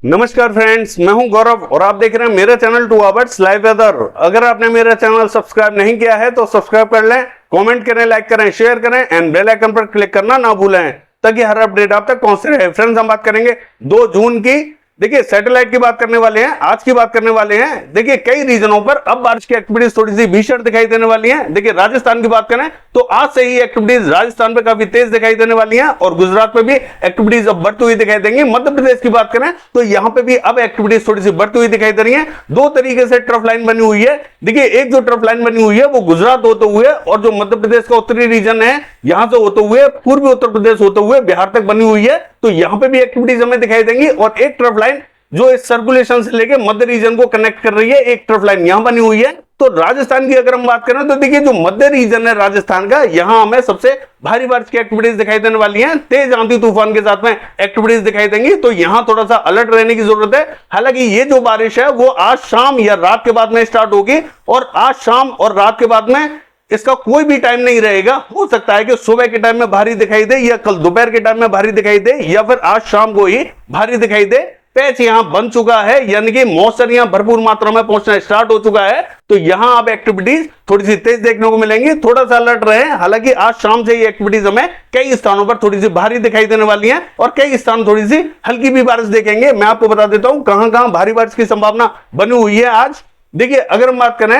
नमस्कार फ्रेंड्स, मैं हूं गौरव और आप देख रहे हैं मेरा चैनल 2 आवर्स लाइव वेदर। अगर आपने मेरा चैनल सब्सक्राइब नहीं किया है तो सब्सक्राइब कर लें, कमेंट करें, लाइक करें, शेयर करें एंड बेल आइकन पर क्लिक करना ना भूलें ताकि हर अपडेट आप तक पहुंचते रहे। फ्रेंड्स, हम बात करेंगे 2 जून की। देखिए, सैटेलाइट की बात करने वाले हैं, आज की बात करने वाले हैं। देखिए, कई रीजनों पर अब बारिश की एक्टिविटीज थोड़ी सी भीषण दिखाई देने वाली हैं। देखिए, राजस्थान की बात करें तो आज से ही एक्टिविटीज राजस्थान पे काफी तेज दिखाई देने वाली हैं और गुजरात पे भी एक्टिविटीज अब बढ़ती हुई दिखाई देंगी। मध्य प्रदेश की बात करें तो यहां पे भी अब एक्टिविटीज थोड़ी सी बढ़ती हुई दिखाई दे रही है। 2 तरीके से ट्रफ लाइन बनी हुई है। देखिए, एक जो ट्रफ लाइन बनी हुई है वो गुजरात होते हुए और जो मध्य प्रदेश का उत्तरी रीजन है यहां से होते हुए पूर्वी उत्तर प्रदेश होते हुए बिहार तक बनी हुई है। तो यहां पे भी एक्टिविटीज हमें दिखाई देंगी और एक ट्रफ लाइन जो इस सर्कुलेशन से लेके मध्य रीजन को कनेक्ट कर रही है, एक ट्रफ लाइन यहां बनी हुई है। तो राजस्थान की अगर हम बात करें तो देखिए, जो मध्य रीजन है राजस्थान का, यहां हमें सबसे भारी बारिश की एक्टिविटीज दिखाई देने वाली हैं। तेज आंधी तूफान के साथ में एक्टिविटीज दिखाई देंगी, तो यहां थोड़ा सा अलर्ट रहने की जरूरत है। हालांकि ये जो बारिश है वो आज शाम या रात के बाद में स्टार्ट होगी और आज शाम और रात के बाद में इसका कोई भी टाइम नहीं रहेगा। हो सकता है कि सुबह के टाइम में भारी दिखाई दे या कल दोपहर के टाइम में भारी दिखाई दे या फिर आज शाम को ही भारी दिखाई दे। पैच यहां बन चुका है, यानी कि मॉइस्चर यहां भरपूर मात्रा में पहुंचना स्टार्ट हो चुका है। तो यहां अब एक्टिविटीज थोड़ी सी तेज देखने को मिलेंगी, थोड़ा सा अलर्ट रहे। हालांकि आज शाम से ये एक्टिविटीज हमें कई स्थानों पर थोड़ी सी भारी दिखाई देने वाली हैं और कई स्थान थोड़ी सी हल्की भी बारिश देखेंगे। मैं आपको बता देता हूं कहां कहां भारी बारिश की संभावना बनी हुई है आज। देखिए, अगर हम बात करें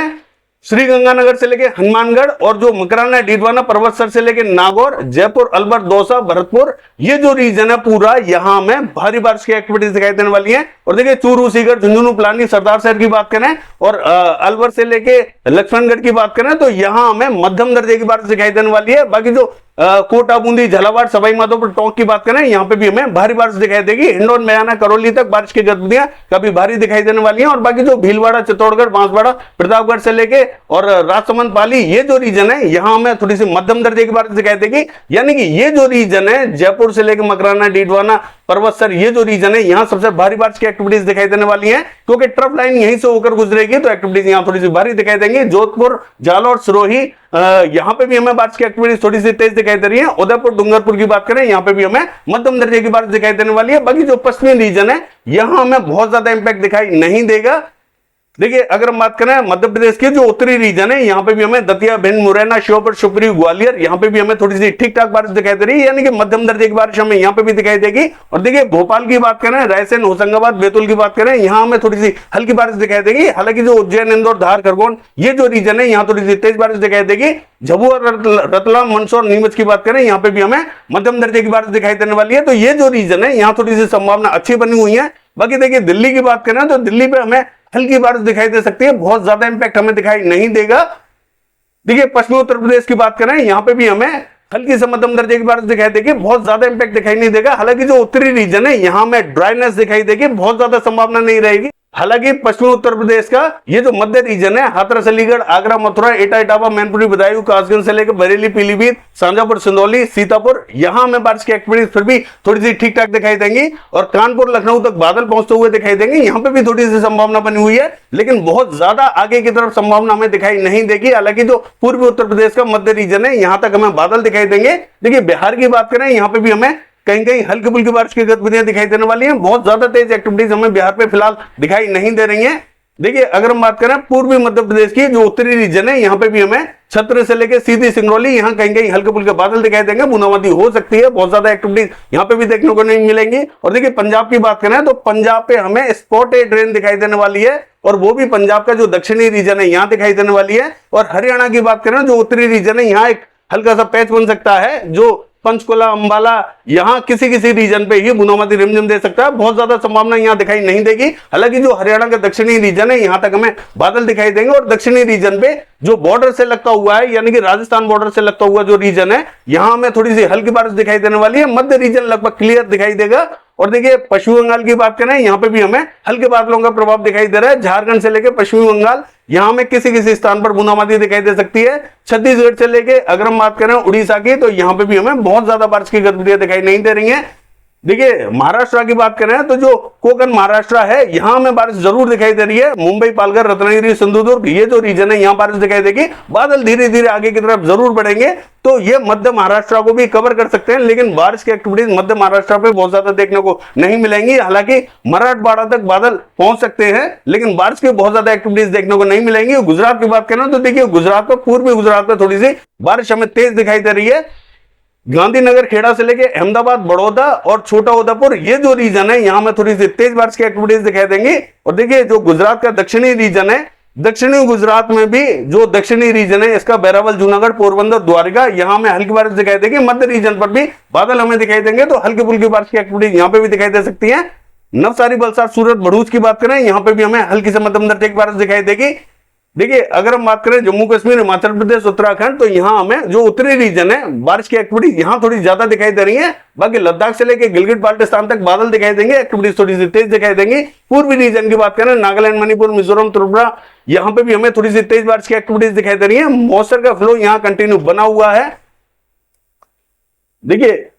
श्रीगंगानगर से लेके हनुमानगढ़ और जो मकराना डीडवाना पर्वतसर से लेके नागौर, जयपुर, अलवर, दौसा, भरतपुर, ये जो रीजन है पूरा, यहां में भारी बारिश की एक्टिविटीज दिखाई देने वाली है। और देखिए, चूरू, सीकर, झुंझुनू, पिलानी, सरदार शहर की बात करें और अलवर से लेके लक्ष्मणगढ़ की बात करें तो यहां हमें मध्यम दर्जे की बारिश दिखाई देने वाली है। बाकी जो कोटा, बूंदी, झालावाड़, सवाई माधोपुर, टोंक की बात करें, यहां पे भी हमें भारी बारिश दिखाई देगी। हिंडौन, बयाना, करौली तक बारिश की गतिविधियां काफी भारी दिखाई देने वाली हैं। और बाकी जो भीलवाड़ा, चित्तौड़गढ़, बांसवाड़ा, प्रतापगढ़ से लेके और राजसमंद, पाली, ये जो रीजन है यहां हमें थोड़ी सी मध्यम दर्जे की बारिश दिखाई देगी। यानी कि ये जो रीजन है जयपुर से लेकर मकराना, डीडवाना, पर्वतसर, ये जो रीजन है यहां सबसे भारी बारिश की एक्टिविटीज दिखाई देने वाली है, क्योंकि ट्रफ लाइन यहीं से होकर गुजरेगी। तो एक्टिविटीज यहां थोड़ी सी भारी दिखाई देंगी। जोधपुर, जालौर, सिरोही, यहां पे भी हमें बारिश की एक्टिविटीज थोड़ी सी तेज दिखाई दे रही है। उदयपुर, डूंगरपुर की बात करें, यहां पे भी हमें मध्यम दर्जे की बारिश दिखाई देने वाली है। बाकी जो पश्चिमी रीजन है यहां हमें बहुत ज्यादा इंपैक्ट दिखाई नहीं देगा। देखिए, अगर हम बात करें मध्य प्रदेश के जो उत्तरी रीजन है यहां पे भी हमें दतिया, भिंड, मुरैना, श्योपुर, शिवपुरी, ग्वालियर, यहां पे भी हमें थोड़ी सी ठीक ठाक बारिश दिखाई दे रही है, यानी कि मध्यम दर्जे की बारिश हमें यहां पे भी दिखाई देगी। और देखिए, भोपाल की बात करें, रायसेन, होशंगाबाद, बैतूल की बात करें, यहां हमें थोड़ी सी हल्की बारिश दिखाई देगी। हालांकि जो उज्जैन, इंदौर, धार, खरगोन, ये जो रीजन है यहां थोड़ी सी तेज बारिश दिखाई देगी। झाबुआ, रतलाम, मंदसौर, नीमच की बात करें, यहां पे भी हमें मध्यम दर्जे की बारिश दिखाई देने वाली है। तो ये जो रीजन है यहां थोड़ी सी संभावना अच्छी बनी हुई है। बाकी देखिए, दिल्ली की बात करें तो दिल्ली पे हमें हल्की बारिश दिखाई दे सकती है, बहुत ज्यादा इंपैक्ट हमें दिखाई नहीं देगा। देखिए, पश्चिमी उत्तर प्रदेश की बात करें, यहां पे भी हमें हल्की से मध्यम दर्जे की बारिश दिखाई देगी, बहुत ज्यादा इंपैक्ट दिखाई नहीं देगा। हालांकि जो उत्तरी रीजन है यहां में ड्राइनेस दिखाई देगी, बहुत ज्यादा संभावना नहीं रहेगी। हालांकि पश्चिमी उत्तर प्रदेश का ये जो मध्य रीजन है, हाथरस, अलीगढ़, आगरा, मथुरा, एटा, इटावा, मैनपुरी, बदायूं, कासगंज से लेकर बरेली, पीलीभीत, शाजापुर, सिंदौली, सीतापुर, यहां हमें बारिश की एक्टिविटीज फिर भी थोड़ी सी ठीक ठाक दिखाई देंगी। और कानपुर, लखनऊ तक बादल पहुंचते हुए दिखाई देंगे, यहां पे भी थोड़ी सी संभावना बनी हुई है, लेकिन बहुत ज्यादा आगे की तरफ संभावना हमें दिखाई नहीं देगी। हालांकि जो पूर्वी उत्तर प्रदेश का मध्य रीजन है यहां तक हमें बादल दिखाई देंगे। देखिए, बिहार की बात करें, यहां पे भी हमें कहीं कहीं हल्की फुल्की बारिश की गतिविधियां दिखाई देने वाली हैं। बहुत ज्यादा तेज एक्टिविटीज हमें बिहार पे फिलहाल दिखाई नहीं दे रही हैं। देखिए, अगर हम बात करें पूर्वी मध्य प्रदेश की जो उत्तरी रीजन है यहां पे भी हमें छत्र से लेकर सीधी सिंगरौली, यहां कहीं कहीं हल्के फुल्के बादल दिखाई देंगे, बूंदाबांदी हो सकती है। बहुत ज्यादा एक्टिविटीज यहां पे भी देखने को नहीं मिलेंगी। और देखिए, पंजाब की बात करें तो पंजाब पे हमें स्पॉटेड रेन दिखाई देने वाली है और वो भी पंजाब का जो दक्षिणी रीजन है यहां दिखाई देने वाली है। और हरियाणा की बात करें जो उत्तरी रीजन है यहां एक हल्का सा पैच बन सकता है, जो पंचकुला, अंबाला, यहां किसी किसी रीजन पे ही बूंदाबांदी रिमझिम दे सकता है। बहुत ज्यादा संभावना यहां दिखाई नहीं देगी। हालांकि जो हरियाणा का दक्षिणी रीजन है यहां तक हमें बादल दिखाई देंगे। और दक्षिणी रीजन पे जो बॉर्डर से लगता हुआ है, यानी कि राजस्थान बॉर्डर से लगता हुआ जो रीजन है यहां हमें थोड़ी सी हल्की बारिश दिखाई देने वाली है। मध्य रीजन लगभग क्लियर दिखाई देगा। और देखिए, पश्चिमी बंगाल की बात करें, यहां पे भी हमें हल्के बादलों का प्रभाव दिखाई दे रहा है। झारखंड से लेकर पश्चिमी बंगाल, यहां में किसी किसी स्थान पर बूंदाबांदी दिखाई दे सकती है। छत्तीसगढ़ से लेके अगर हम बात करें उड़ीसा की, तो यहां पे भी हमें बहुत ज्यादा बारिश की गतिविधियां दिखाई नहीं दे रही हैं। देखिए महाराष्ट्र की बात करें तो जो कोकण महाराष्ट्र है यहाँ में बारिश जरूर दिखाई दे रही है। मुंबई, पालघर, रत्नागिरी, सिंधुदुर्ग ये जो रीजन है यहाँ बारिश दिखाई देगी। बादल धीरे धीरे आगे की तरफ जरूर बढ़ेंगे तो ये मध्य महाराष्ट्र को भी कवर कर सकते हैं, लेकिन बारिश की एक्टिविटीज मध्य महाराष्ट्र पे बहुत ज्यादा देखने को नहीं मिलेंगी। हालांकि मराठवाड़ा तक बादल पहुंच सकते हैं, लेकिन बारिश की बहुत ज्यादा एक्टिविटीज देखने को नहीं मिलेंगी। गुजरात की बात करें तो देखिए गुजरात में, पूर्वी गुजरात में थोड़ी सी बारिश हमें तेज दिखाई दे रही है। गांधीनगर, खेड़ा से लेके अहमदाबाद, बड़ौदा और छोटा उदेपुर ये जो रीजन है यहाँ में थोड़ी सी तेज बारिश की एक्टिविटीज दिखाई देंगी। और देखिए जो गुजरात का दक्षिणी रीजन है, दक्षिणी गुजरात में भी जो दक्षिणी रीजन है इसका बैरावल, जूनागढ़, पोरबंदर, द्वारका यहाँ में हल्की बारिश दिखाई देगी। मध्य रीजन पर भी बादल हमें दिखाई देंगे तो हल्की फुल्की बारिश की एक्टिविटीज यहाँ पे भी दिखाई दे सकती है। नवसारी, वलसाड, सूरत, भरूच की बात करें यहाँ पे भी हमें हल्की से मध्यम दर्जे की बारिश दिखाई देगी। देखिए अगर हम बात करें जम्मू कश्मीर, हिमाचल प्रदेश, उत्तराखंड तो यहाँ हमें जो उत्तरी रीजन है बारिश की एक्टिविटी यहाँ थोड़ी ज्यादा दिखाई दे रही है। बाकी लद्दाख से लेकर गिलगित बाल्टिस्तान तक बादल दिखाई देंगे, एक्टिविटीज थोड़ी सी तेज दिखाई देंगी। पूर्वी रीजन की बात करें नागालैंड, मणिपुर, मिजोरम, त्रिपुरा यहाँ पे भी हमें थोड़ी सी तेज बारिश की एक्टिविटीज दिखाई दे रही है। मॉइस्चर का फ्लो यहाँ कंटिन्यू बना हुआ है। देखिए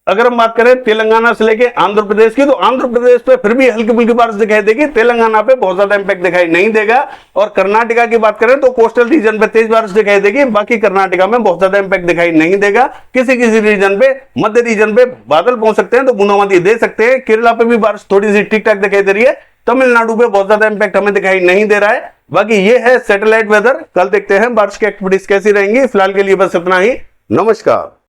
अगर हम बात करें तेलंगाना से लेके आंध्र प्रदेश की तो आंध्र प्रदेश पे फिर भी हल्की फुल्की बारिश दिखाई देगी, तेलंगाना पे बहुत ज्यादा इंपैक्ट दिखाई नहीं देगा। और कर्नाटका की बात करें तो कोस्टल रीजन पे तेज बारिश दिखाई देगी, बाकी कर्नाटका में बहुत ज्यादा इंपैक्ट दिखाई नहीं देगा। किसी किसी रीजन पे, मध्य रीजन पे बादल पहुंच सकते हैं तो बूंदाबांदी दे सकते हैं। केरला पे भी बारिश थोड़ी सी ठीक ठाक दिखाई दे रही है। तमिलनाडु पे बहुत ज्यादा इंपैक्ट हमें दिखाई नहीं दे रहा है। बाकी ये है सैटेलाइट वेदर। कल देखते हैं बारिश की एक्टिविटीज कैसी रहेंगी। फिलहाल के लिए बस इतना ही। नमस्कार।